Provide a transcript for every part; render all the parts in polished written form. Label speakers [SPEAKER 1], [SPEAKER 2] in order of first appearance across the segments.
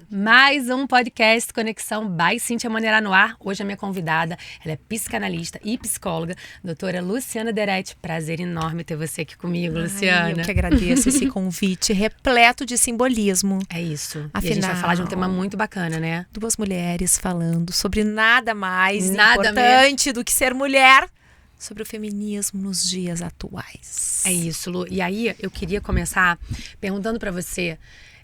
[SPEAKER 1] Mais um podcast Conexão by Cíntia Monerá no ar. Hoje a minha convidada, ela é psicanalista e psicóloga, doutora Luciana Deretti. Prazer enorme ter você aqui comigo, Luciana.
[SPEAKER 2] Eu que agradeço esse convite repleto de simbolismo.
[SPEAKER 1] É isso.
[SPEAKER 2] Afinal,
[SPEAKER 1] e a gente vai falar de um tema muito bacana, né?
[SPEAKER 2] Duas mulheres falando sobre nada mais
[SPEAKER 1] Nada
[SPEAKER 2] importante do que ser mulher, sobre o feminismo nos dias atuais.
[SPEAKER 1] É isso, Lu. E aí eu queria começar perguntando pra você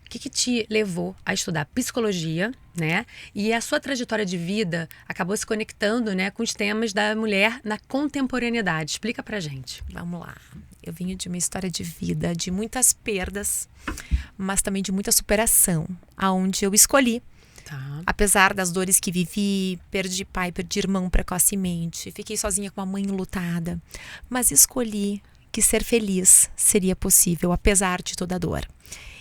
[SPEAKER 1] o que te levou a estudar psicologia, né? E a sua trajetória de vida acabou se conectando, né, com os temas da mulher na contemporaneidade. Explica pra gente.
[SPEAKER 2] Vamos lá. Eu vim de uma história de vida, de muitas perdas, mas também de muita superação, aonde eu escolhi.
[SPEAKER 1] Tá.
[SPEAKER 2] Apesar das dores que vivi, perdi pai, perdi irmão precocemente, fiquei sozinha com uma mãe enlutada, mas escolhi que ser feliz seria possível, apesar de toda a dor.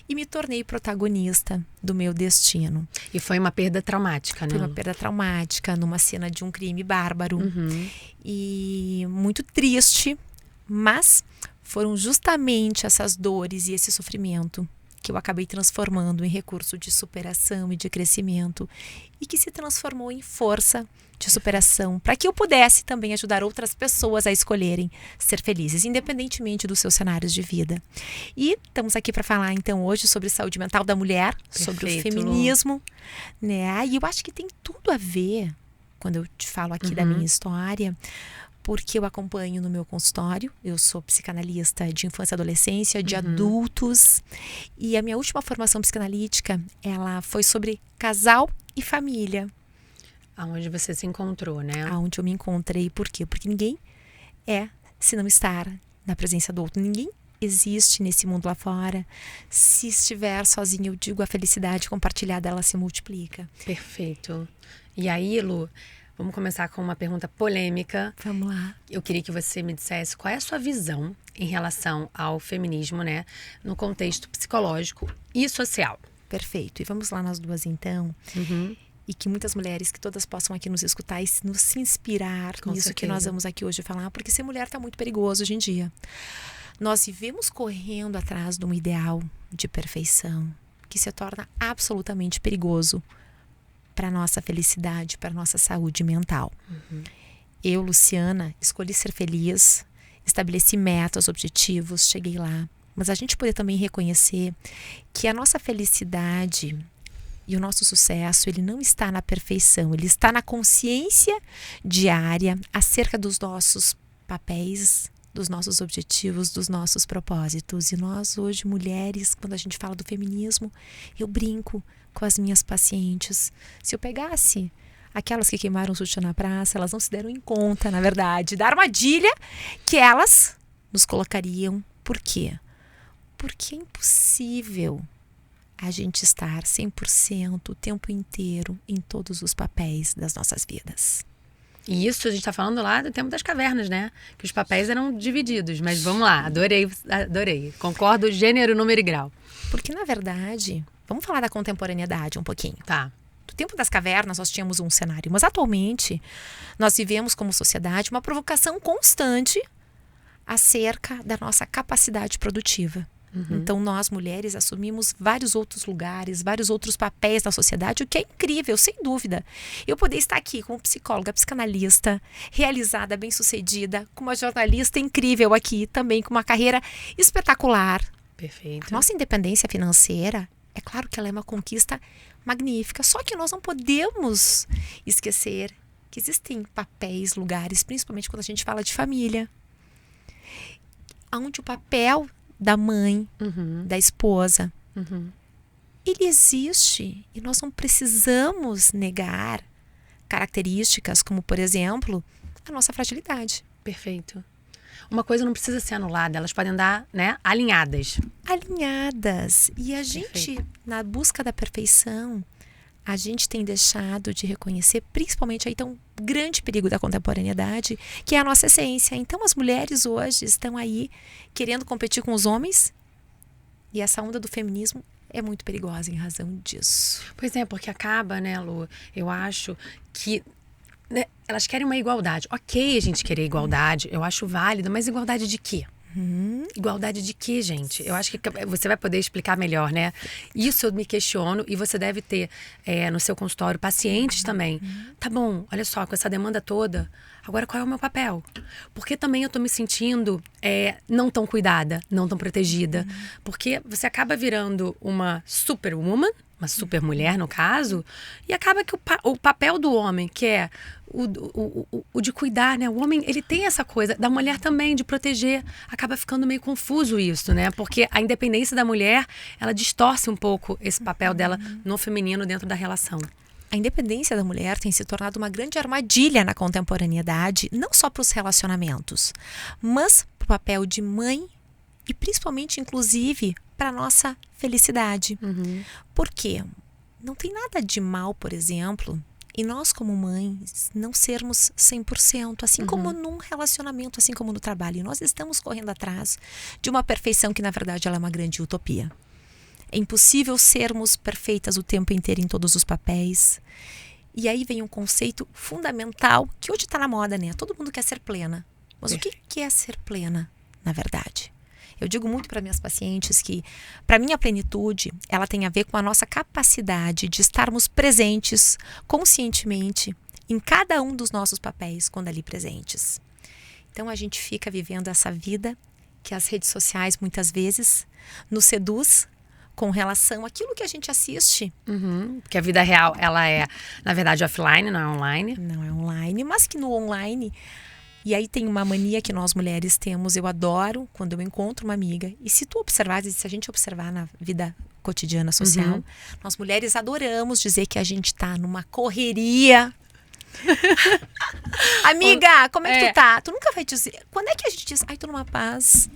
[SPEAKER 2] E me tornei protagonista do meu destino.
[SPEAKER 1] E foi uma perda traumática, né?
[SPEAKER 2] Foi uma perda traumática, numa cena de um crime bárbaro.
[SPEAKER 1] Uhum.
[SPEAKER 2] E muito triste, mas foram justamente essas dores e esse sofrimento que eu acabei transformando em recurso de superação e de crescimento, e que se transformou em força de superação, para que eu pudesse também ajudar outras pessoas a escolherem ser felizes, independentemente dos seus cenários de vida. E estamos aqui para falar então hoje sobre saúde mental da mulher, sobre o feminismo, né? E eu acho que tem tudo a ver, quando eu te falo aqui da minha história, porque eu acompanho no meu consultório, eu sou psicanalista de infância e adolescência, de adultos, e a minha última formação psicanalítica, ela foi sobre casal e família.
[SPEAKER 1] Aonde você se encontrou, né?
[SPEAKER 2] Aonde eu me encontrei, por quê? Porque ninguém é se não estar na presença do outro, ninguém existe nesse mundo lá fora. Se estiver sozinho, eu digo, a felicidade compartilhada, ela se multiplica.
[SPEAKER 1] Perfeito. E aí, Lu, vamos começar com uma pergunta polêmica.
[SPEAKER 2] Vamos lá.
[SPEAKER 1] Eu queria que você me dissesse qual é a sua visão em relação ao feminismo, né? No contexto psicológico e social.
[SPEAKER 2] Perfeito. E vamos lá nós duas, então. E que muitas mulheres, que todas possam aqui nos escutar e nos se inspirar
[SPEAKER 1] Com
[SPEAKER 2] nisso
[SPEAKER 1] certeza.
[SPEAKER 2] que nós vamos aqui hoje falar. Porque ser mulher está muito perigoso hoje em dia. Nós vivemos correndo atrás de um ideal de perfeição que se torna absolutamente perigoso para nossa felicidade, para nossa saúde mental. Eu, Luciana, escolhi ser feliz, estabeleci metas, objetivos, cheguei lá. Mas a gente poder também reconhecer que a nossa felicidade e o nosso sucesso, ele não está na perfeição, ele está na consciência diária acerca dos nossos papéis, dos nossos objetivos, dos nossos propósitos. E nós hoje, mulheres, quando a gente fala do feminismo, eu brinco com as minhas pacientes. Se eu pegasse aquelas que queimaram o sutiã na praça, elas não se deram em conta, na verdade, da armadilha que elas nos colocariam. Por quê? Porque é impossível a gente estar 100% o tempo inteiro em todos os papéis das nossas vidas.
[SPEAKER 1] E isso a gente está falando lá do tempo das cavernas, né? Que os papéis eram divididos. Mas vamos lá, adorei. Concordo, gênero, número e grau.
[SPEAKER 2] Porque, na verdade, vamos falar da contemporaneidade um pouquinho.
[SPEAKER 1] Tá.
[SPEAKER 2] Do tempo das cavernas nós tínhamos um cenário, mas atualmente nós vivemos como sociedade uma provocação constante acerca da nossa capacidade produtiva. Então nós mulheres assumimos vários outros lugares, vários outros papéis na sociedade, o que é incrível, sem dúvida. Eu poder estar aqui como psicóloga, psicanalista, realizada, bem-sucedida, com uma jornalista incrível aqui, também com uma carreira espetacular.
[SPEAKER 1] Perfeito.
[SPEAKER 2] A nossa independência financeira, é claro que ela é uma conquista magnífica, só que nós não podemos esquecer que existem papéis, lugares, principalmente quando a gente fala de família, onde o papel da mãe, da esposa, ele existe e nós não precisamos negar características como, por exemplo, a nossa fragilidade.
[SPEAKER 1] Perfeito. Uma coisa não precisa ser anulada, elas podem andar, né, alinhadas.
[SPEAKER 2] Alinhadas. E a gente, na busca da perfeição, a gente tem deixado de reconhecer, principalmente aí, um grande perigo da contemporaneidade, que é a nossa essência. Então, as mulheres hoje estão aí querendo competir com os homens, e essa onda do feminismo é muito perigosa em razão disso.
[SPEAKER 1] Pois é, porque acaba, né, Lu, eu acho que, né, elas querem uma igualdade. Ok, a gente querer igualdade, eu acho válido, mas igualdade de quê? Igualdade de quê, gente? Eu acho que você vai poder explicar melhor, né? Isso eu me questiono e você deve ter no seu consultório pacientes também. Tá bom, olha só, com essa demanda toda, agora qual é o meu papel? Porque também eu tô me sentindo não tão cuidada, não tão protegida. Porque você acaba virando uma superwoman, uma super mulher no caso, e acaba que o papel do homem, que é o de cuidar, né? O homem, ele tem essa coisa, da mulher também, de proteger. Acaba ficando meio confuso isso, né? Porque a independência da mulher, ela distorce um pouco esse papel dela no feminino dentro da relação.
[SPEAKER 2] A independência da mulher tem se tornado uma grande armadilha na contemporaneidade, não só para os relacionamentos, mas para o papel de mãe e principalmente, inclusive, para a nossa felicidade. Por quê? Não tem nada de mal, por exemplo, e nós como mães não sermos 100%, assim como num relacionamento, assim como no trabalho. Nós estamos correndo atrás de uma perfeição que na verdade ela é uma grande utopia. É impossível sermos perfeitas o tempo inteiro em todos os papéis. E aí vem um conceito fundamental que hoje está na moda, né? Todo mundo quer ser plena. Mas o que é ser plena, na verdade? Eu digo muito para minhas pacientes que, para mim, a plenitude, ela tem a ver com a nossa capacidade de estarmos presentes conscientemente em cada um dos nossos papéis quando ali presentes. Então, a gente fica vivendo essa vida que as redes sociais, muitas vezes, nos seduz com relação àquilo que a gente assiste.
[SPEAKER 1] Porque a vida real, ela é, na verdade, offline, não é online.
[SPEAKER 2] Não é online, mas que no online... E aí tem uma mania que nós mulheres temos, eu adoro quando eu encontro uma amiga. E se tu observares, se a gente observar na vida cotidiana social, nós mulheres adoramos dizer que a gente tá numa correria. Amiga, como é que tu tá? Tu nunca vai dizer. Quando é que a gente diz, ai, tô numa paz?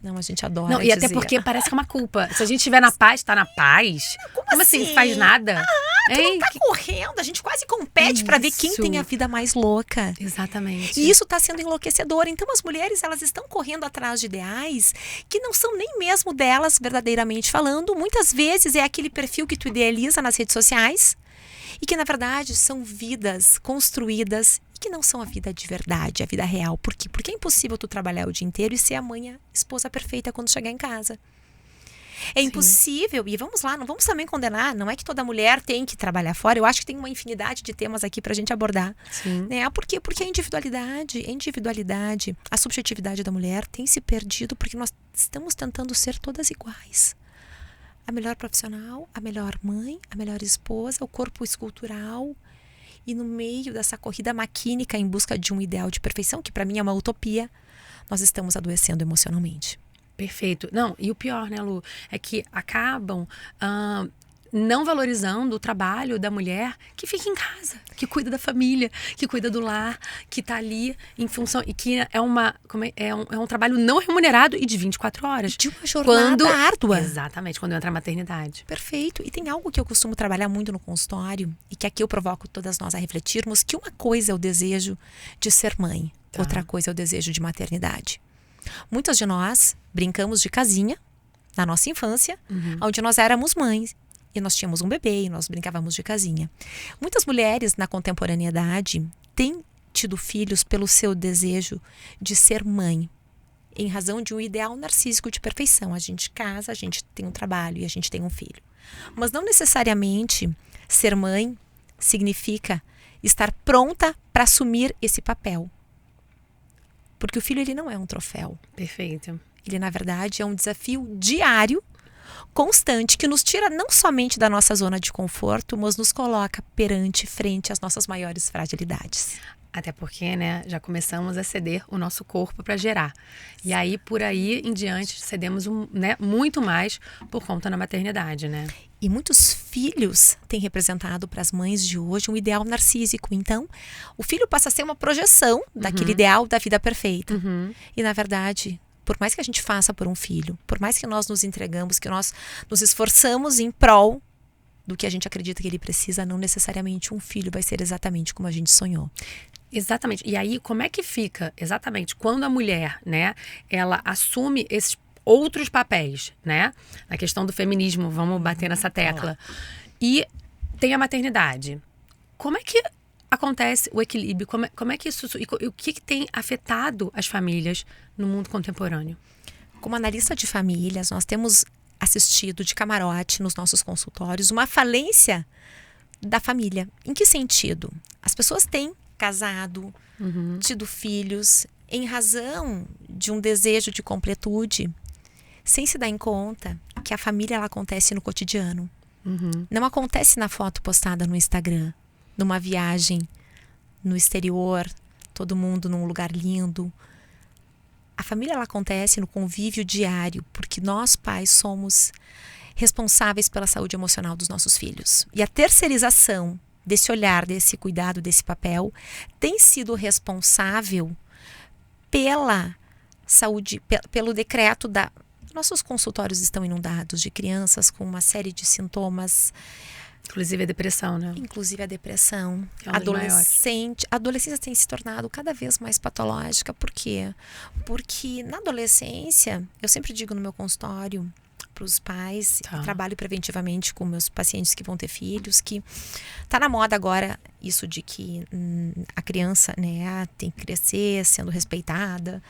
[SPEAKER 2] Não, a gente adora
[SPEAKER 1] Não, e até
[SPEAKER 2] dizer.
[SPEAKER 1] porque parece que é uma culpa. Se a gente estiver na paz, tá na paz. Como assim? Faz nada?
[SPEAKER 2] Tu não tá correndo, a gente quase compete pra ver quem tem a vida mais louca.
[SPEAKER 1] Exatamente.
[SPEAKER 2] E isso tá sendo enlouquecedor. Então as mulheres, elas estão correndo atrás de ideais que não são nem mesmo delas, verdadeiramente falando. Muitas vezes é aquele perfil que tu idealiza nas redes sociais e que na verdade são vidas construídas e que não são a vida de verdade, a vida real. Por quê? Porque é impossível tu trabalhar o dia inteiro e ser a mãe, a esposa perfeita quando chegar em casa. É impossível, e vamos lá, não vamos também condenar, não é que toda mulher tem que trabalhar fora, eu acho que tem uma infinidade de temas aqui pra gente abordar. Né? Por quê? Porque a individualidade, a subjetividade da mulher tem se perdido porque nós estamos tentando ser todas iguais. A melhor profissional, a melhor mãe, a melhor esposa, o corpo escultural. E no meio dessa corrida maquínica em busca de um ideal de perfeição, que para mim é uma utopia, nós estamos adoecendo emocionalmente.
[SPEAKER 1] Perfeito. Não, e o pior, né, Lu, é que acabam não valorizando o trabalho da mulher que fica em casa, que cuida da família, que cuida do lar, que tá ali em função, e que é um trabalho não remunerado e de 24 horas.
[SPEAKER 2] De uma jornada árdua.
[SPEAKER 1] Exatamente, quando entra a maternidade.
[SPEAKER 2] Perfeito. E tem algo que eu costumo trabalhar muito no consultório e que aqui eu provoco todas nós a refletirmos, que uma coisa é o desejo de ser mãe, outra coisa é o desejo de maternidade. Muitas de nós brincamos de casinha na nossa infância, onde nós éramos mães e nós tínhamos um bebê e nós brincávamos de casinha. Muitas mulheres na contemporaneidade têm tido filhos pelo seu desejo de ser mãe, em razão de um ideal narcísico de perfeição. A gente casa, a gente tem um trabalho e a gente tem um filho. Mas não necessariamente ser mãe significa estar pronta para assumir esse papel. Porque o filho, ele não é um troféu.
[SPEAKER 1] Perfeito.
[SPEAKER 2] Ele, na verdade, é um desafio diário, constante, que nos tira não somente da nossa zona de conforto, mas nos coloca frente às nossas maiores fragilidades.
[SPEAKER 1] Até porque, né, já começamos a ceder o nosso corpo para gerar. E aí, por aí em diante, cedemos muito mais por conta da maternidade, né?
[SPEAKER 2] E muitos filhos têm representado para as mães de hoje um ideal narcísico. Então, o filho passa a ser uma projeção daquele ideal da vida perfeita. E, na verdade, por mais que a gente faça por um filho, por mais que nós nos entregamos, que nós nos esforçamos em prol do que a gente acredita que ele precisa, não necessariamente um filho vai ser exatamente como a gente sonhou.
[SPEAKER 1] Exatamente. E aí, como é que fica exatamente quando a mulher, né, ela assume esses outros papéis, né? Na questão do feminismo, vamos bater nessa tecla. E tem a maternidade. Como é que acontece o equilíbrio? Como é que isso... E o que tem afetado as famílias no mundo contemporâneo?
[SPEAKER 2] Como analista de famílias, nós temos assistido de camarote nos nossos consultórios uma falência da família. Em que sentido? As pessoas têm casado, tido filhos, em razão de um desejo de completude, sem se dar em conta que a família ela acontece no cotidiano. Não acontece na foto postada no Instagram, numa viagem no exterior, todo mundo num lugar lindo. A família ela acontece no convívio diário, porque nós pais somos responsáveis pela saúde emocional dos nossos filhos. E a terceirização desse olhar, desse cuidado, desse papel, tem sido responsável pela saúde, pelo decreto da... Nossos consultórios estão inundados de crianças com uma série de sintomas.
[SPEAKER 1] Inclusive a depressão, né?
[SPEAKER 2] Inclusive a depressão.
[SPEAKER 1] É um dos maiores.
[SPEAKER 2] A adolescência tem se tornado cada vez mais patológica. Por quê? Porque na adolescência, eu sempre digo no meu consultório para os pais, eu trabalho preventivamente com meus pacientes que vão ter filhos, que tá na moda agora isso de que a criança, né, tem que crescer sendo respeitada.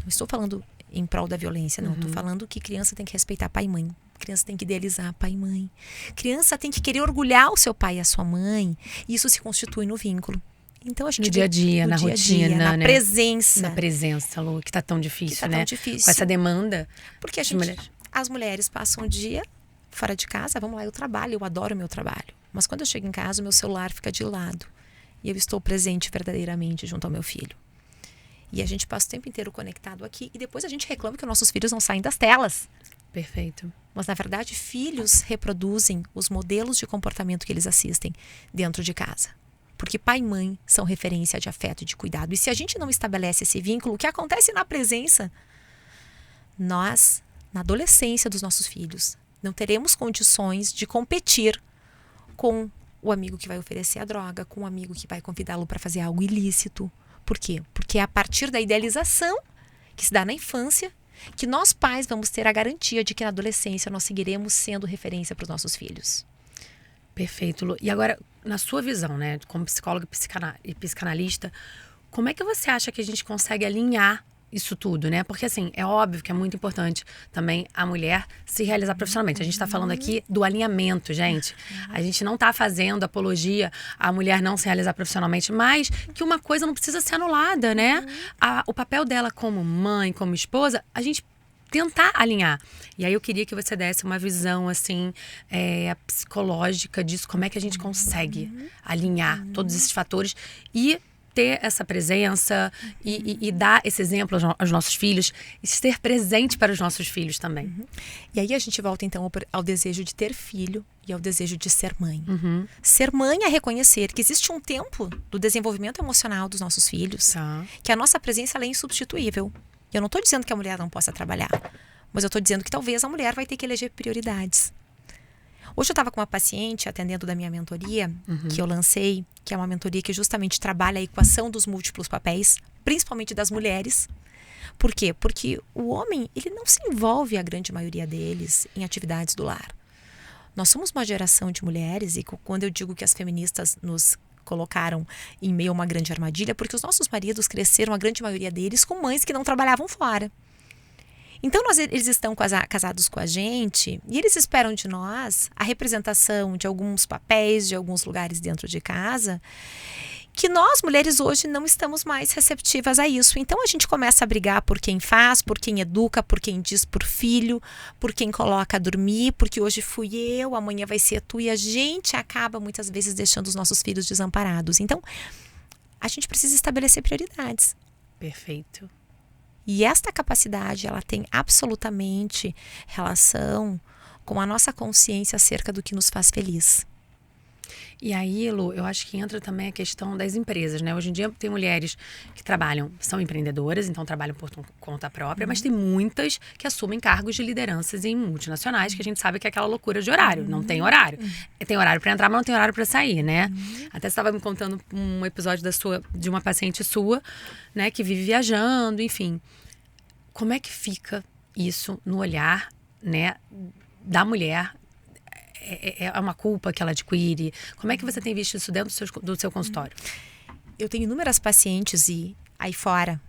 [SPEAKER 2] Não estou falando em prol da violência, não. Estou falando que criança tem que respeitar pai e mãe. Criança tem que idealizar pai e mãe. Criança tem que querer orgulhar o seu pai e a sua mãe. E isso se constitui no vínculo. Então a gente
[SPEAKER 1] no dia a dia, na rotina,
[SPEAKER 2] na
[SPEAKER 1] né?
[SPEAKER 2] presença.
[SPEAKER 1] Na presença, Lu, que tá tão difícil, né?
[SPEAKER 2] Tão difícil.
[SPEAKER 1] Com essa demanda.
[SPEAKER 2] Porque as mulheres passam o dia fora de casa. Vamos lá, eu trabalho, eu adoro o meu trabalho. Mas quando eu chego em casa, o meu celular fica de lado. E eu estou presente verdadeiramente junto ao meu filho. E a gente passa o tempo inteiro conectado aqui. E depois a gente reclama que os nossos filhos não saem das telas.
[SPEAKER 1] Perfeito.
[SPEAKER 2] Mas, na verdade, filhos reproduzem os modelos de comportamento que eles assistem dentro de casa. Porque pai e mãe são referência de afeto e de cuidado. E se a gente não estabelece esse vínculo, o que acontece na presença? Nós, na adolescência dos nossos filhos, não teremos condições de competir com o amigo que vai oferecer a droga, com o amigo que vai convidá-lo para fazer algo ilícito. Por quê? Porque é a partir da idealização que se dá na infância que nós pais vamos ter a garantia de que na adolescência nós seguiremos sendo referência para os nossos filhos.
[SPEAKER 1] Perfeito, Lu. E agora, na sua visão, né, como psicóloga e psicanalista, como é que você acha que a gente consegue alinhar isso tudo, né? Porque, assim, é óbvio que é muito importante também a mulher se realizar profissionalmente. A gente tá falando aqui do alinhamento, gente. A gente não tá fazendo apologia à mulher não se realizar profissionalmente, mas que uma coisa não precisa ser anulada, né? O papel dela como mãe, como esposa, a gente tentar alinhar. E aí eu queria que você desse uma visão, assim, psicológica disso, como é que a gente consegue alinhar todos esses fatores e ter essa presença e dar esse exemplo aos nossos filhos e ser presente para os nossos filhos também.
[SPEAKER 2] E aí a gente volta então ao desejo de ter filho e ao desejo de ser mãe. Ser mãe é reconhecer que existe um tempo do desenvolvimento emocional dos nossos filhos, que a nossa presença ela é insubstituível. Eu não estou dizendo que a mulher não possa trabalhar, mas eu estou dizendo que talvez a mulher vai ter que eleger prioridades. Hoje eu estava com uma paciente atendendo da minha mentoria, que eu lancei, que é uma mentoria que justamente trabalha a equação dos múltiplos papéis, principalmente das mulheres. Por quê? Porque o homem, ele não se envolve, a grande maioria deles, em atividades do lar. Nós somos uma geração de mulheres, e quando eu digo que as feministas nos colocaram em meio a uma grande armadilha, porque os nossos maridos cresceram, a grande maioria deles, com mães que não trabalhavam fora. Então, eles estão casados com a gente e eles esperam de nós a representação de alguns papéis, de alguns lugares dentro de casa, que nós, mulheres, hoje não estamos mais receptivas a isso. Então, a gente começa a brigar por quem faz, por quem educa, por quem diz por filho, por quem coloca a dormir, porque hoje fui eu, amanhã vai ser tu, e a gente acaba, muitas vezes, deixando os nossos filhos desamparados. Então, a gente precisa estabelecer prioridades.
[SPEAKER 1] Perfeito.
[SPEAKER 2] E esta capacidade, ela tem absolutamente relação com a nossa consciência acerca do que nos faz feliz.
[SPEAKER 1] E aí, Lu, eu acho que entra também a questão das empresas, né? Hoje em dia tem mulheres que são empreendedoras, então trabalham por conta própria, mas tem muitas que assumem cargos de lideranças em multinacionais, que a gente sabe que é aquela loucura de horário, não tem horário. Tem horário para entrar, mas não tem horário para sair, né? Até você estava me contando um episódio de uma paciente sua, né, que vive viajando, enfim. Como é que fica isso no olhar, né, da mulher? é uma culpa que ela adquire? Como é que você tem visto isso dentro do seu consultório?
[SPEAKER 2] Eu tenho inúmeras pacientes e aí fora,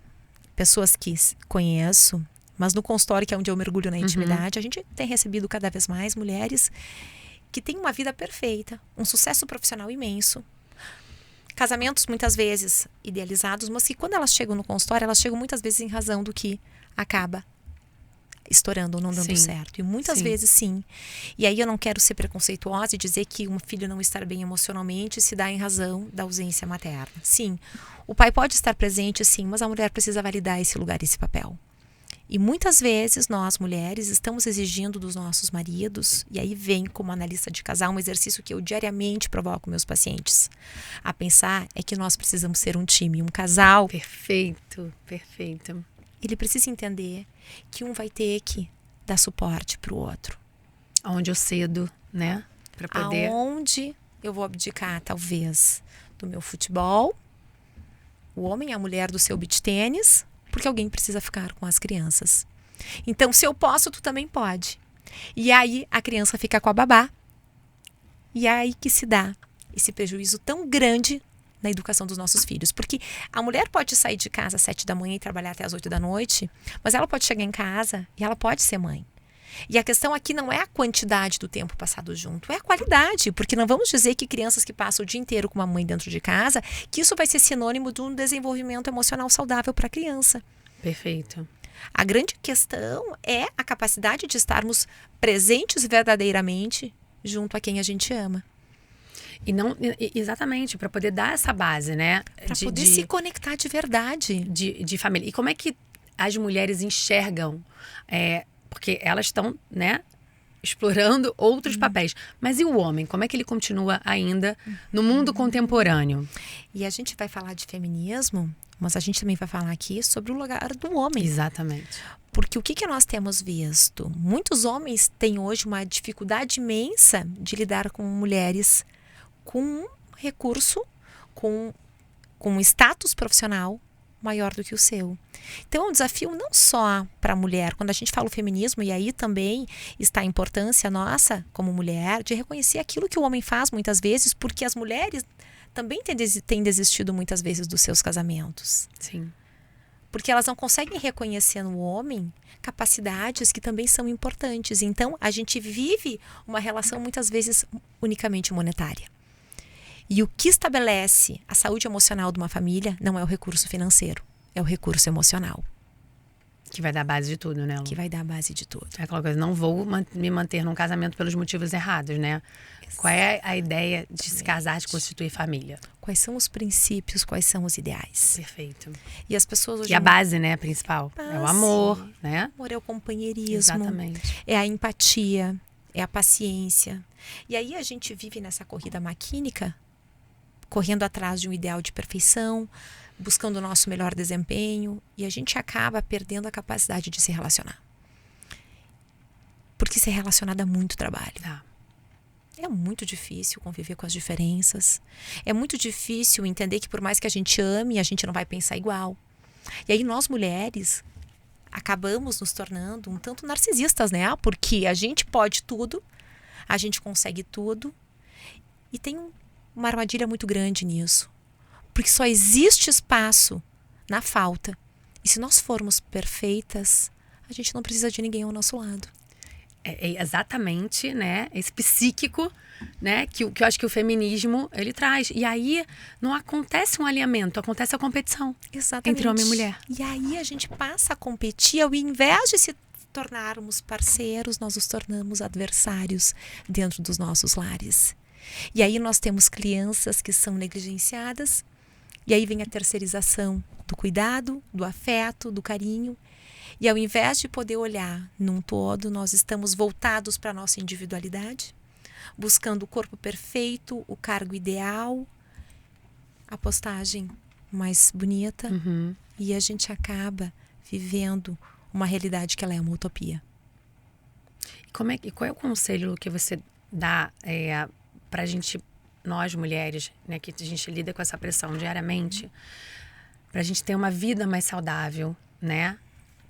[SPEAKER 2] pessoas que conheço, mas no consultório, que é onde eu mergulho na intimidade, a gente tem recebido cada vez mais mulheres que têm uma vida perfeita, um sucesso profissional imenso, casamentos muitas vezes idealizados, mas que quando elas chegam no consultório, elas chegam muitas vezes em razão do que acaba estourando ou não dando certo. E muitas vezes sim. E aí eu não quero ser preconceituosa e dizer que um filho não estar bem emocionalmente se dá em razão da ausência materna. Sim, o pai pode estar presente, sim, mas a mulher precisa validar esse lugar, esse papel. E muitas vezes nós, mulheres, estamos exigindo dos nossos maridos, e aí vem como analista de casal um exercício que eu diariamente provoco meus pacientes a pensar, é que nós precisamos ser um time, um casal.
[SPEAKER 1] Perfeito, perfeito.
[SPEAKER 2] Ele precisa entender que um vai ter que dar suporte para o outro.
[SPEAKER 1] Onde eu cedo, né? Para poder...
[SPEAKER 2] Aonde eu vou abdicar, talvez, do meu futebol, o homem e a mulher do seu beach tênis, porque alguém precisa ficar com as crianças. Então, se eu posso, tu também pode. E aí, a criança fica com a babá. E é aí que se dá esse prejuízo tão grande na educação dos nossos filhos. Porque a mulher pode sair de casa às 7 da manhã e trabalhar até às 8 da noite, mas ela pode chegar em casa e ela pode ser mãe. E a questão aqui não é a quantidade do tempo passado junto, é a qualidade. Porque não vamos dizer que crianças que passam o dia inteiro com uma mãe dentro de casa, que isso vai ser sinônimo de um desenvolvimento emocional saudável para a criança.
[SPEAKER 1] Perfeito.
[SPEAKER 2] A grande questão é a capacidade de estarmos presentes verdadeiramente junto a quem a gente ama.
[SPEAKER 1] E não, exatamente, para poder dar essa base, né?
[SPEAKER 2] Para poder se conectar de verdade.
[SPEAKER 1] De família. E como é que as mulheres enxergam? Porque elas estão, né, explorando outros papéis. Mas e o homem? Como é que ele continua ainda no mundo contemporâneo?
[SPEAKER 2] E a gente vai falar de feminismo, mas a gente também vai falar aqui sobre o lugar do homem.
[SPEAKER 1] Exatamente.
[SPEAKER 2] Porque o que nós temos visto? Muitos homens têm hoje uma dificuldade imensa de lidar com mulheres com um recurso, com um status profissional maior do que o seu. Então é um desafio não só para a mulher, quando a gente fala o feminismo, e aí também está a importância nossa como mulher de reconhecer aquilo que o homem faz muitas vezes, porque as mulheres também têm desistido muitas vezes dos seus casamentos.
[SPEAKER 1] Sim.
[SPEAKER 2] Porque elas não conseguem reconhecer no homem capacidades que também são importantes. Então a gente vive uma relação muitas vezes unicamente monetária. E o que estabelece a saúde emocional de uma família não é o recurso financeiro, é o recurso emocional.
[SPEAKER 1] Que vai dar a base de tudo, né, Lu?
[SPEAKER 2] Que vai dar a base de tudo.
[SPEAKER 1] É aquela coisa, não vou me manter num casamento pelos motivos errados, né? Exatamente. Qual é a ideia de se casar, de constituir família?
[SPEAKER 2] Quais são os princípios, quais são os ideais?
[SPEAKER 1] Perfeito.
[SPEAKER 2] E as pessoas hoje...
[SPEAKER 1] E a base, né, principal? É o amor, né?
[SPEAKER 2] O amor é o companheirismo.
[SPEAKER 1] Exatamente.
[SPEAKER 2] É a empatia, é a paciência. E aí a gente vive nessa corrida maquínica, correndo atrás de um ideal de perfeição, buscando o nosso melhor desempenho, e a gente acaba perdendo a capacidade de se relacionar. Porque se relacionar dá muito trabalho. É muito difícil conviver com as diferenças. É muito difícil entender que por mais que a gente ame, a gente não vai pensar igual. E aí nós mulheres acabamos nos tornando um tanto narcisistas, né? Porque a gente pode tudo, a gente consegue tudo, e tem uma armadilha muito grande nisso. Porque só existe espaço na falta. E se nós formos perfeitas, a gente não precisa de ninguém ao nosso lado.
[SPEAKER 1] É exatamente, né, esse psíquico, né, que eu acho que o feminismo, ele traz. E aí não acontece um alinhamento, acontece a competição.
[SPEAKER 2] Exatamente.
[SPEAKER 1] Entre homem e mulher.
[SPEAKER 2] E aí a gente passa a competir, ao invés de se tornarmos parceiros, nós nos tornamos adversários dentro dos nossos lares. E aí nós temos crianças que são negligenciadas, e aí vem a terceirização do cuidado, do afeto, do carinho. E ao invés de poder olhar num todo, nós estamos voltados para a nossa individualidade, buscando o corpo perfeito, o cargo ideal, a postagem mais bonita, e a gente acaba vivendo uma realidade que ela é uma utopia.
[SPEAKER 1] E qual é o conselho que você dá para a gente, nós mulheres, né, que a gente lida com essa pressão diariamente, para a gente ter uma vida mais saudável, né?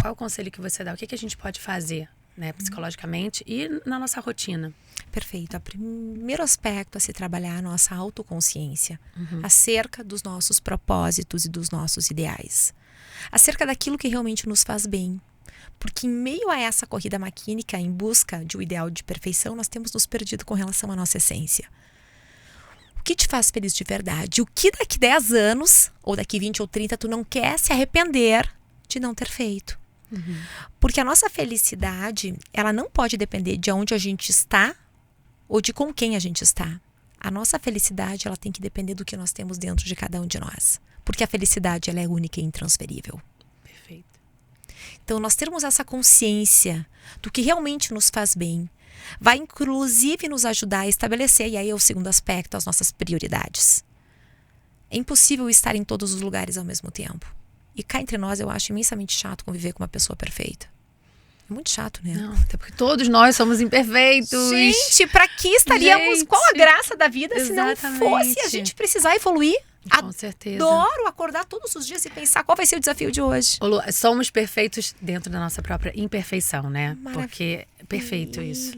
[SPEAKER 1] Qual é o conselho que você dá? O que a gente pode fazer né, psicologicamente e na nossa rotina?
[SPEAKER 2] Perfeito. O primeiro aspecto a se trabalhar é a nossa autoconsciência, acerca dos nossos propósitos e dos nossos ideais, acerca daquilo que realmente nos faz bem. Porque em meio a essa corrida maquínica, em busca de um ideal de perfeição, nós temos nos perdido com relação à nossa essência. O que te faz feliz de verdade? O que daqui 10 anos, ou daqui 20 ou 30, tu não quer se arrepender de não ter feito? Porque a nossa felicidade, ela não pode depender de onde a gente está ou de com quem a gente está. A nossa felicidade, ela tem que depender do que nós temos dentro de cada um de nós. Porque a felicidade, ela é única e intransferível.
[SPEAKER 1] Perfeito.
[SPEAKER 2] Então, nós termos essa consciência do que realmente nos faz bem, vai inclusive nos ajudar a estabelecer, e aí é o segundo aspecto, as nossas prioridades. É impossível estar em todos os lugares ao mesmo tempo. E cá entre nós, eu acho imensamente chato conviver com uma pessoa perfeita. É muito chato, né?
[SPEAKER 1] Não, até porque todos nós somos imperfeitos.
[SPEAKER 2] Gente, pra que estaríamos?
[SPEAKER 1] Gente,
[SPEAKER 2] qual a graça da vida se não
[SPEAKER 1] exatamente.
[SPEAKER 2] fosse a gente precisar evoluir?
[SPEAKER 1] Com certeza.
[SPEAKER 2] Adoro acordar todos os dias e pensar qual vai ser o desafio de hoje.
[SPEAKER 1] Ô, Lu, somos perfeitos dentro da nossa própria imperfeição, né?
[SPEAKER 2] Maravilha.
[SPEAKER 1] Porque é perfeito isso.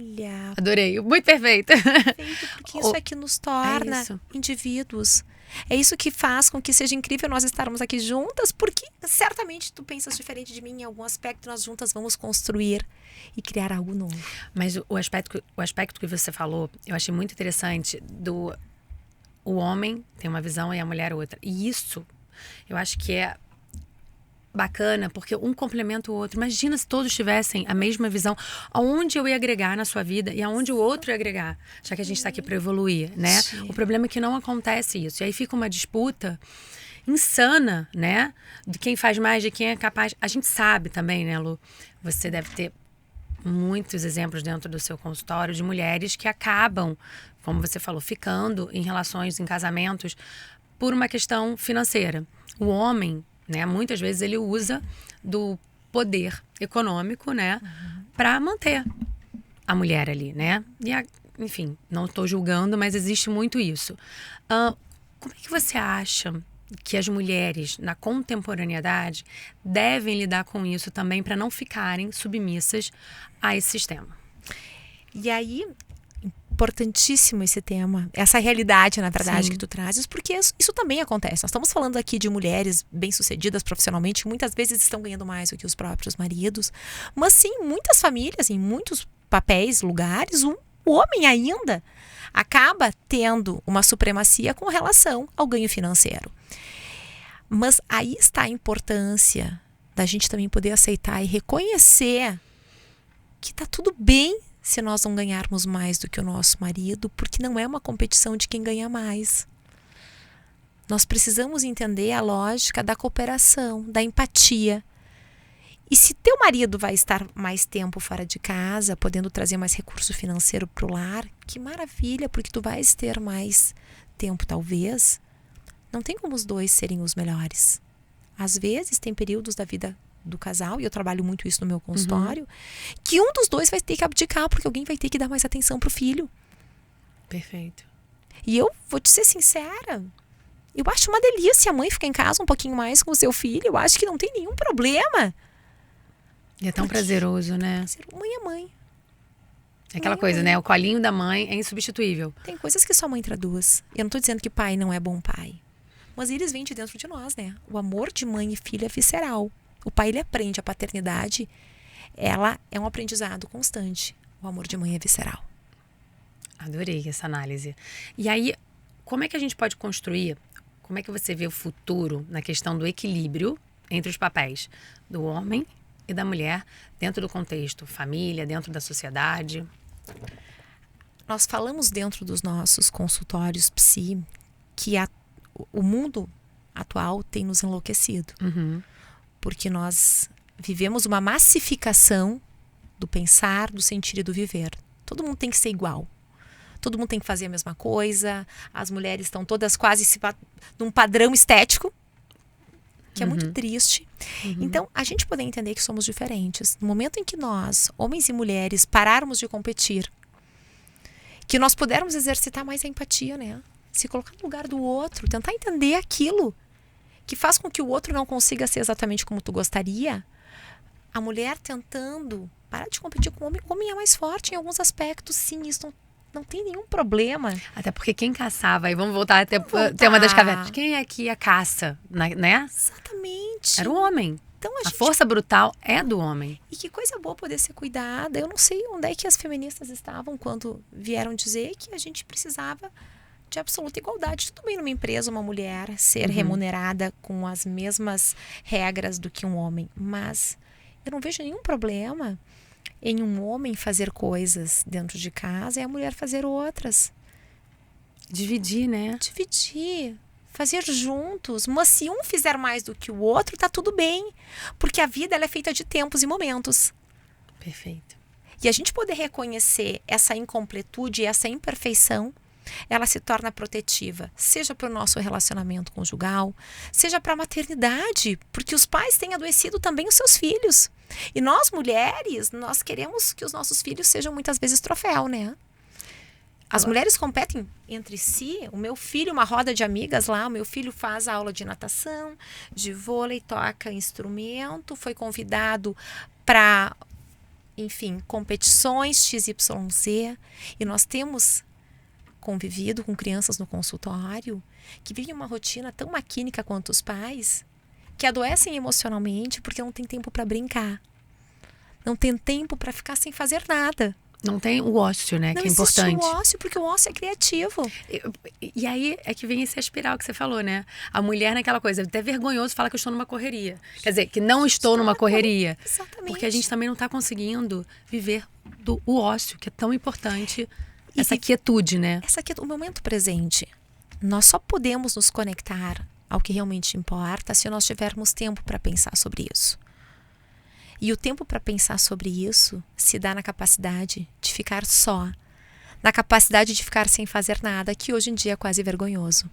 [SPEAKER 1] Adorei, muito perfeito.
[SPEAKER 2] Perfeito, porque isso é que nos torna
[SPEAKER 1] isso.
[SPEAKER 2] indivíduos. É isso que faz com que seja incrível nós estarmos aqui juntas, porque certamente tu pensas diferente de mim em algum aspecto, nós juntas vamos construir e criar algo novo.
[SPEAKER 1] Mas o aspecto que você falou, eu achei muito interessante o homem tem uma visão e a mulher outra. E isso, eu acho que é bacana, porque um complementa o outro. Imagina se todos tivessem a mesma visão, aonde eu ia agregar na sua vida e aonde o outro ia agregar, já que a gente está aqui para evoluir, né?
[SPEAKER 2] Sim.
[SPEAKER 1] O problema é que não acontece isso. E aí fica uma disputa insana, né? De quem faz mais, de quem é capaz. A gente sabe também, né, Lu? Você deve ter muitos exemplos dentro do seu consultório de mulheres que acabam, como você falou, ficando em relações, em casamentos, por uma questão financeira. O homem, né, muitas vezes ele usa do poder econômico, né, para manter a mulher ali, né? E enfim, não estou julgando, mas existe muito isso. Como é que você acha que as mulheres na contemporaneidade devem lidar com isso também para não ficarem submissas a esse sistema?
[SPEAKER 2] E aí, importantíssimo esse tema, essa realidade, na verdade,
[SPEAKER 1] Sim.
[SPEAKER 2] que tu trazes, porque isso também acontece. Nós estamos falando aqui de mulheres bem-sucedidas profissionalmente, que muitas vezes estão ganhando mais do que os próprios maridos, mas sim, muitas famílias, em muitos papéis, lugares, o homem ainda acaba tendo uma supremacia com relação ao ganho financeiro. Mas aí está a importância da gente também poder aceitar e reconhecer que está tudo bem se nós não ganharmos mais do que o nosso marido, porque não é uma competição de quem ganha mais. Nós precisamos entender a lógica da cooperação, da empatia. E se teu marido vai estar mais tempo fora de casa, podendo trazer mais recurso financeiro para o lar, que maravilha, porque tu vais ter mais tempo talvez. Não tem como os dois serem os melhores. Às vezes tem períodos da vida do casal, e eu trabalho muito isso no meu consultório, que um dos dois vai ter que abdicar, porque alguém vai ter que dar mais atenção pro filho.
[SPEAKER 1] Perfeito.
[SPEAKER 2] E eu vou te ser sincera, eu acho uma delícia a mãe ficar em casa um pouquinho mais com o seu filho, eu acho que não tem nenhum problema.
[SPEAKER 1] E é tão prazeroso, né?
[SPEAKER 2] Mãe é mãe.
[SPEAKER 1] É aquela coisa, né? O colinho da mãe é insubstituível.
[SPEAKER 2] Tem coisas que só mãe traduz. Eu não tô dizendo que pai não é bom pai, mas eles vêm de dentro de nós, né? O amor de mãe e filho é visceral. O pai, ele aprende a paternidade, ela é um aprendizado constante. O amor de mãe é visceral.
[SPEAKER 1] Adorei essa análise. E aí, como é que a gente pode construir, como é que você vê o futuro na questão do equilíbrio entre os papéis do homem e da mulher dentro do contexto família, dentro da sociedade?
[SPEAKER 2] Nós falamos dentro dos nossos consultórios psi que o mundo atual tem nos enlouquecido. Porque nós vivemos uma massificação do pensar, do sentir e do viver. Todo mundo tem que ser igual. Todo mundo tem que fazer a mesma coisa. As mulheres estão todas quase num padrão estético, que é muito triste. Então, a gente poder entender que somos diferentes. No momento em que nós, homens e mulheres, pararmos de competir, que nós pudermos exercitar mais a empatia, né? Se colocar no lugar do outro, tentar entender aquilo que faz com que o outro não consiga ser exatamente como tu gostaria. A mulher tentando Para de competir com o homem. O homem é mais forte em alguns aspectos, sim. Isso não tem nenhum problema.
[SPEAKER 1] Até porque quem caçava, e vamos voltar até tema das cavernas. Quem é que ia caça, né?
[SPEAKER 2] Exatamente.
[SPEAKER 1] Era o homem.
[SPEAKER 2] Então,
[SPEAKER 1] a força brutal é do homem.
[SPEAKER 2] E que coisa boa poder ser cuidada. Eu não sei onde é que as feministas estavam quando vieram dizer que a gente precisava de absoluta igualdade. Tudo bem numa empresa, uma mulher ser remunerada com as mesmas regras do que um homem. Mas eu não vejo nenhum problema em um homem fazer coisas dentro de casa e a mulher fazer outras.
[SPEAKER 1] Dividir, né?
[SPEAKER 2] Dividir. Fazer juntos. Mas se um fizer mais do que o outro, tá tudo bem. Porque a vida ela é feita de tempos e momentos.
[SPEAKER 1] Perfeito.
[SPEAKER 2] E a gente poder reconhecer essa incompletude e essa imperfeição, ela se torna protetiva. Seja para o nosso relacionamento conjugal, seja para a maternidade. Porque os pais têm adoecido também os seus filhos. E nós, mulheres, nós queremos que os nossos filhos sejam muitas vezes troféu, né? As mulheres competem entre si. O meu filho, uma roda de amigas lá, o meu filho faz a aula de natação, de vôlei, toca instrumento, foi convidado para, enfim, competições XYZ. E nós temos convivido com crianças no consultório que vivem uma rotina tão maquínica quanto os pais, que adoecem emocionalmente porque não tem tempo para brincar. Não tem tempo para ficar sem fazer nada.
[SPEAKER 1] Não tem o ócio, né?
[SPEAKER 2] Não
[SPEAKER 1] que é importante.
[SPEAKER 2] Não existe o ócio, porque o ócio é criativo.
[SPEAKER 1] E aí é que vem esse espiral que você falou, né? A mulher naquela coisa, é até vergonhoso falar que eu estou numa correria. Quer dizer, que não estou numa correria.
[SPEAKER 2] Exatamente.
[SPEAKER 1] Porque a gente também não está conseguindo viver o ócio, que é tão importante. Essa quietude, né?
[SPEAKER 2] O momento presente. Nós só podemos nos conectar ao que realmente importa se nós tivermos tempo para pensar sobre isso. E o tempo para pensar sobre isso se dá na capacidade de ficar só, na capacidade de ficar sem fazer nada, que hoje em dia é quase vergonhoso.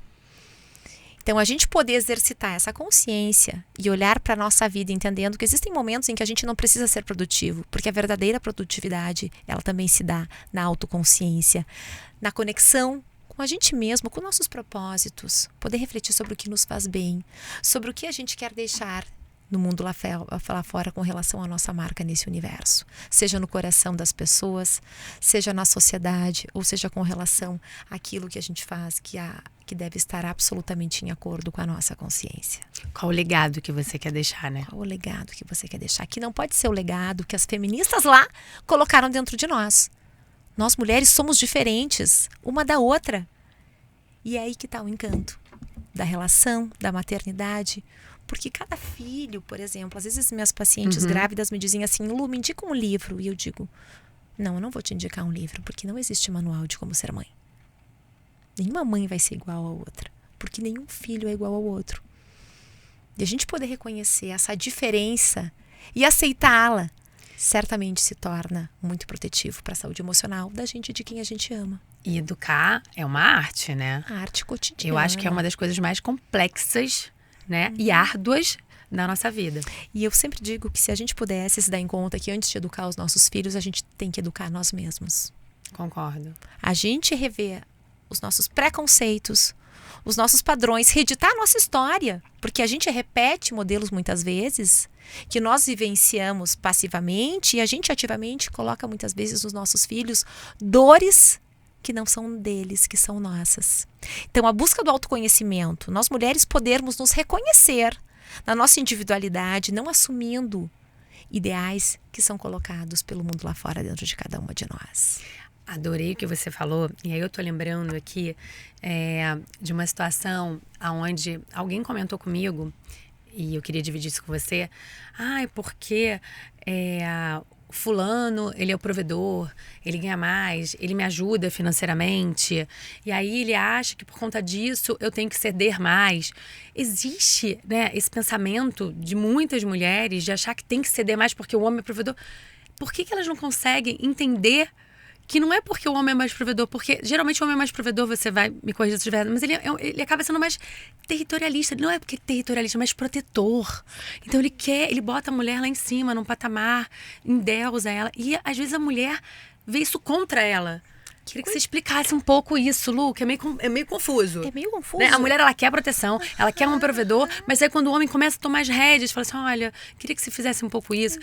[SPEAKER 2] Então, a gente poder exercitar essa consciência e olhar para a nossa vida entendendo que existem momentos em que a gente não precisa ser produtivo, porque a verdadeira produtividade, ela também se dá na autoconsciência, na conexão com a gente mesmo, com nossos propósitos, poder refletir sobre o que nos faz bem, sobre o que a gente quer deixar no mundo lá fora com relação à nossa marca nesse universo. Seja no coração das pessoas, seja na sociedade, ou seja com relação àquilo que a gente faz que deve estar absolutamente em acordo com a nossa consciência.
[SPEAKER 1] Qual o legado que você quer deixar, né?
[SPEAKER 2] Qual o legado que você quer deixar? Que não pode ser o legado que as feministas lá colocaram dentro de nós. Nós mulheres somos diferentes, uma da outra. E é aí que está o encanto da relação, da maternidade. Porque cada filho, por exemplo, às vezes minhas pacientes grávidas me dizem assim, Lu, me indica um livro. E eu digo, não, eu não vou te indicar um livro, porque não existe manual de como ser mãe. Nenhuma mãe vai ser igual a outra, porque nenhum filho é igual ao outro. E a gente poder reconhecer essa diferença e aceitá-la, certamente se torna muito protetivo para a saúde emocional da gente e de quem a gente ama.
[SPEAKER 1] E educar é uma arte, né?
[SPEAKER 2] A arte cotidiana.
[SPEAKER 1] Eu acho que é uma das coisas mais complexas, né? E árduas da nossa vida.
[SPEAKER 2] E eu sempre digo que se a gente pudesse se dar em conta que antes de educar os nossos filhos, a gente tem que educar nós mesmos.
[SPEAKER 1] Concordo.
[SPEAKER 2] A gente rever os nossos preconceitos, os nossos padrões, reeditar a nossa história. Porque a gente repete modelos muitas vezes que nós vivenciamos passivamente e a gente ativamente coloca muitas vezes nos nossos filhos dores que não são deles, que são nossas. Então, a busca do autoconhecimento, nós mulheres podermos nos reconhecer na nossa individualidade, não assumindo ideais que são colocados pelo mundo lá fora dentro de cada uma de nós.
[SPEAKER 1] Adorei o que você falou, e aí eu tô lembrando aqui de uma situação onde alguém comentou comigo, e eu queria dividir isso com você. Porque fulano, ele é o provedor, ele ganha mais, ele me ajuda financeiramente, e aí ele acha que por conta disso eu tenho que ceder mais. Existe, né, esse pensamento de muitas mulheres de achar que tem que ceder mais porque o homem é provedor. Por que elas não conseguem entender que não é porque o homem é mais provedor, porque geralmente o homem é mais provedor, você vai me corrigir se estiver, mas ele acaba sendo mais territorialista. Ele não é porque é territorialista, mas protetor. Então ele bota a mulher lá em cima, num patamar, endeusa ela. E às vezes a mulher vê isso contra ela. Queria que você explicasse um pouco isso, Lu, que é meio confuso.
[SPEAKER 2] É meio confuso.
[SPEAKER 1] Né? A mulher, ela quer proteção, ela quer um provedor, mas aí quando o homem começa a tomar as rédeas, fala assim, olha, queria que você fizesse um pouco isso.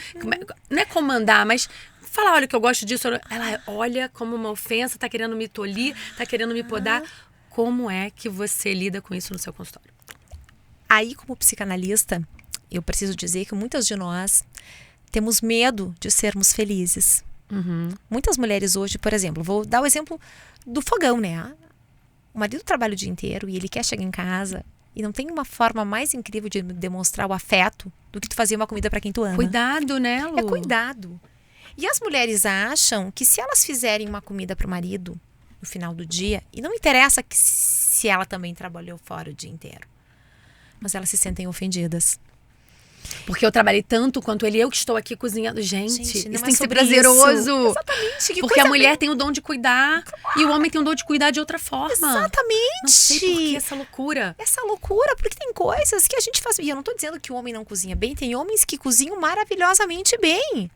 [SPEAKER 1] Não é comandar, mas falar, olha, que eu gosto disso. Ela olha como uma ofensa, tá querendo me tolir, tá querendo me podar. Como é que você lida com isso no seu consultório?
[SPEAKER 2] Aí, como psicanalista, eu preciso dizer que muitas de nós temos medo de sermos felizes. Muitas mulheres hoje, por exemplo, vou dar o exemplo do fogão, né? O marido trabalha o dia inteiro e ele quer chegar em casa e não tem uma forma mais incrível de demonstrar o afeto do que tu fazer uma comida para quem tu ama.
[SPEAKER 1] Cuidado, né, Lu?
[SPEAKER 2] É cuidado. E as mulheres acham que se elas fizerem uma comida para o marido no final do dia, e não interessa que se ela também trabalhou fora o dia inteiro, mas elas se sentem ofendidas.
[SPEAKER 1] Porque eu trabalhei tanto quanto ele, eu que estou aqui cozinhando. Gente,
[SPEAKER 2] Gente, não
[SPEAKER 1] isso
[SPEAKER 2] é
[SPEAKER 1] tem que ser
[SPEAKER 2] sobre
[SPEAKER 1] prazeroso.
[SPEAKER 2] isso. Exatamente. Que
[SPEAKER 1] porque
[SPEAKER 2] coisa
[SPEAKER 1] a mulher tem o dom de cuidar e o homem tem o dom de cuidar de outra forma.
[SPEAKER 2] Exatamente.
[SPEAKER 1] Não sei por que essa loucura.
[SPEAKER 2] Essa loucura, porque tem coisas que a gente faz. E eu não tô dizendo que o homem não cozinha bem, tem homens que cozinham maravilhosamente bem.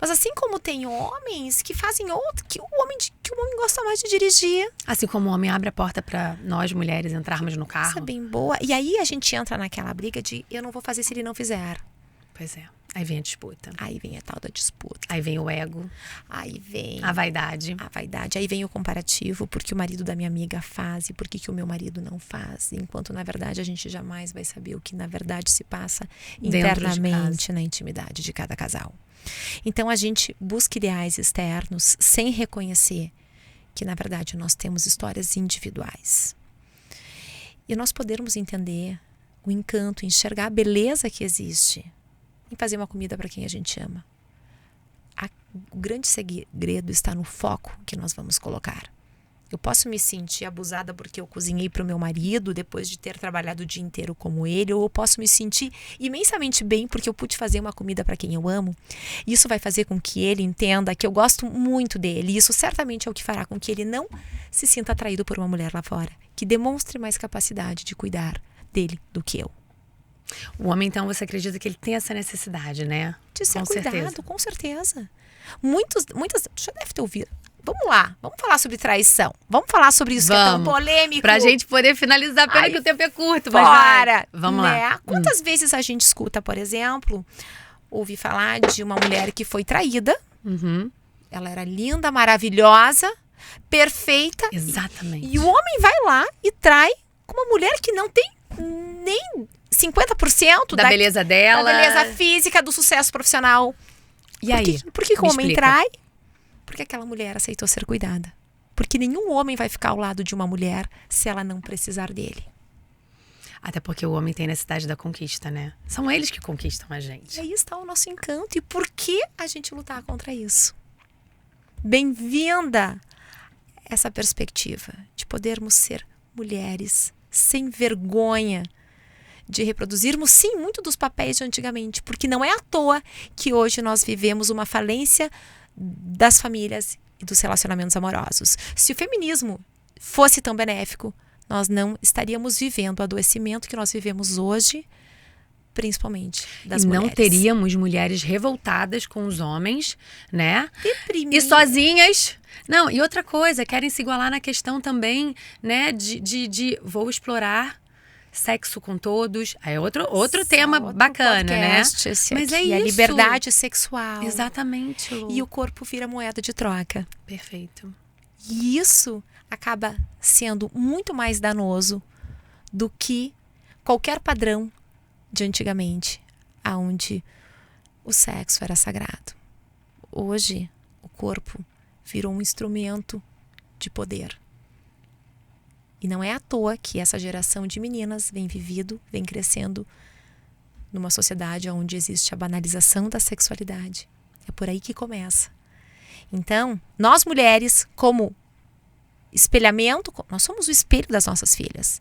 [SPEAKER 2] Mas assim como tem homens que fazem outro, que o homem gosta mais de dirigir.
[SPEAKER 1] Assim como o homem abre a porta para nós mulheres entrarmos no carro.
[SPEAKER 2] Isso é bem boa. E aí a gente entra naquela briga de eu não vou fazer se ele não fizer.
[SPEAKER 1] Pois é. Aí vem a disputa.
[SPEAKER 2] Aí vem a tal da disputa.
[SPEAKER 1] Aí vem o ego.
[SPEAKER 2] Aí vem
[SPEAKER 1] a vaidade.
[SPEAKER 2] A vaidade. Aí vem o comparativo, porque o marido da minha amiga faz e por que o meu marido não faz. Enquanto, na verdade, a gente jamais vai saber o que, na verdade, se passa internamente na intimidade de cada casal. Então, a gente busca ideais externos sem reconhecer que, na verdade, nós temos histórias individuais. E nós podermos entender o encanto, enxergar a beleza que existe em fazer uma comida para quem a gente ama. O grande segredo está no foco que nós vamos colocar. Eu posso me sentir abusada porque eu cozinhei para o meu marido depois de ter trabalhado o dia inteiro como ele, ou eu posso me sentir imensamente bem porque eu pude fazer uma comida para quem eu amo. Isso vai fazer com que ele entenda que eu gosto muito dele. E isso certamente é o que fará com que ele não se sinta atraído por uma mulher lá fora, que demonstre mais capacidade de cuidar dele do que eu.
[SPEAKER 1] O homem, então, você acredita que ele tem essa necessidade, né?
[SPEAKER 2] De ser
[SPEAKER 1] com
[SPEAKER 2] cuidado,
[SPEAKER 1] certeza.
[SPEAKER 2] Com certeza. Muitas, já deve ter ouvido. Vamos lá, vamos falar sobre traição. Vamos falar sobre isso que é tão polêmico.
[SPEAKER 1] Pra gente poder finalizar, pena que o tempo é curto.
[SPEAKER 2] Mas
[SPEAKER 1] vai. Vamos
[SPEAKER 2] né?
[SPEAKER 1] lá.
[SPEAKER 2] Quantas vezes a gente escuta, por exemplo, ouvi falar de uma mulher que foi traída. Ela era linda, maravilhosa, perfeita.
[SPEAKER 1] Exatamente.
[SPEAKER 2] E o homem vai lá e trai com uma mulher que não tem nem 50%
[SPEAKER 1] da beleza dela.
[SPEAKER 2] Da beleza física, do sucesso profissional.
[SPEAKER 1] E aí?
[SPEAKER 2] Por que o homem trai? Porque aquela mulher aceitou ser cuidada. Porque nenhum homem vai ficar ao lado de uma mulher se ela não precisar dele.
[SPEAKER 1] Até porque o homem tem necessidade da conquista, né? São eles que conquistam a gente.
[SPEAKER 2] E aí está o nosso encanto. E por que a gente lutar contra isso? Bem-vinda essa perspectiva de podermos ser mulheres sem vergonha de reproduzirmos, sim, muito dos papéis de antigamente. Porque não é à toa que hoje nós vivemos uma falência das famílias e dos relacionamentos amorosos. Se o feminismo fosse tão benéfico, nós não estaríamos vivendo o adoecimento que nós vivemos hoje, principalmente das mulheres.
[SPEAKER 1] Não teríamos mulheres revoltadas com os homens, né?
[SPEAKER 2] Deprimidas.
[SPEAKER 1] E sozinhas. Não, e outra coisa, querem se igualar na questão também, né, de vou explorar sexo com todos. Aí é outro tema bacana, né?
[SPEAKER 2] Mas é isso. A liberdade sexual.
[SPEAKER 1] Exatamente, Lu.
[SPEAKER 2] E o corpo vira moeda de troca.
[SPEAKER 1] Perfeito.
[SPEAKER 2] E isso acaba sendo muito mais danoso do que qualquer padrão de antigamente, onde o sexo era sagrado. Hoje, o corpo virou um instrumento de poder. E não é à toa que essa geração de meninas vem crescendo numa sociedade onde existe a banalização da sexualidade. É por aí que começa. Então, nós mulheres, como espelhamento, nós somos o espelho das nossas filhas.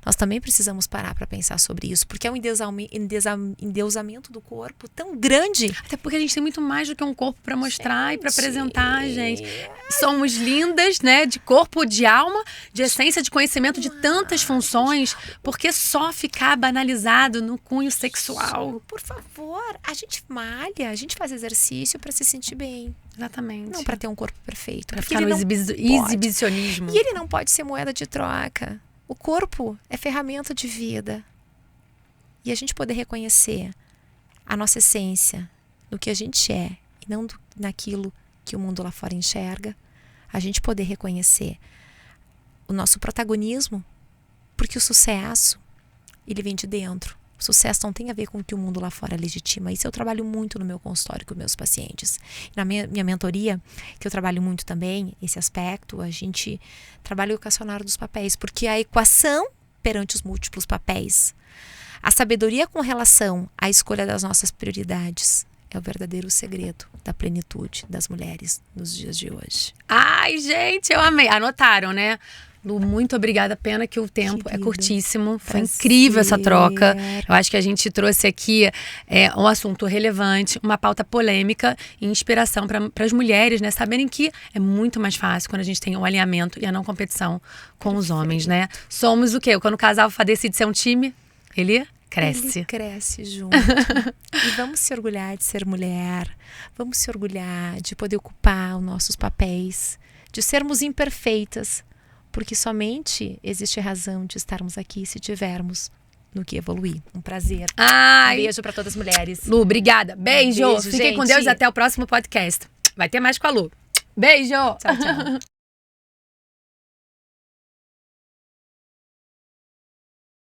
[SPEAKER 2] Nós também precisamos parar para pensar sobre isso, porque é um endeusamento do corpo tão grande.
[SPEAKER 1] Até porque a gente tem muito mais do que um corpo para mostrar e para apresentar, gente. Somos lindas, né? De corpo, de alma, de essência, de conhecimento, de tantas funções. Porque só ficar banalizado no cunho sexual.
[SPEAKER 2] Por favor, a gente malha, a gente faz exercício para se sentir bem.
[SPEAKER 1] Exatamente.
[SPEAKER 2] Não para ter um corpo perfeito.
[SPEAKER 1] Pra ficar no exibicionismo.
[SPEAKER 2] E ele não pode ser moeda de troca. O corpo é ferramenta de vida. E a gente poder reconhecer a nossa essência, no que a gente é, e não naquilo que o mundo lá fora enxerga. A gente poder reconhecer o nosso protagonismo, porque o sucesso, ele vem de dentro. O sucesso não tem a ver com o que o mundo lá fora legitima. Isso eu trabalho muito no meu consultório com meus pacientes. Na minha mentoria, que eu trabalho muito também, esse aspecto, a gente trabalha o equacionário dos papéis, porque a equação perante os múltiplos papéis, a sabedoria com relação à escolha das nossas prioridades, é o verdadeiro segredo da plenitude das mulheres nos dias de hoje.
[SPEAKER 1] Ai, gente, eu amei. Anotaram, né? Lu, muito obrigada. Pena que o tempo é curtíssimo. Foi incrível essa troca. Eu acho que a gente trouxe aqui um assunto relevante, uma pauta polêmica e inspiração para as mulheres, né? Saberem que é muito mais fácil quando a gente tem um alinhamento e a não competição com os homens, né? Somos o quê? Quando o casal decide ser um time, ele cresce.
[SPEAKER 2] Ele cresce junto. E vamos se orgulhar de ser mulher. Vamos se orgulhar de poder ocupar os nossos papéis, de sermos imperfeitas, porque somente existe razão de estarmos aqui se tivermos no que evoluir. Um prazer.
[SPEAKER 1] Ai.
[SPEAKER 2] Um beijo para todas as mulheres.
[SPEAKER 1] Lu, obrigada. Beijo.
[SPEAKER 2] Beijo,
[SPEAKER 1] Fiquem
[SPEAKER 2] gente.
[SPEAKER 1] com Deus e até o próximo podcast. Vai ter mais com a Lu. Beijo.
[SPEAKER 2] Tchau, tchau.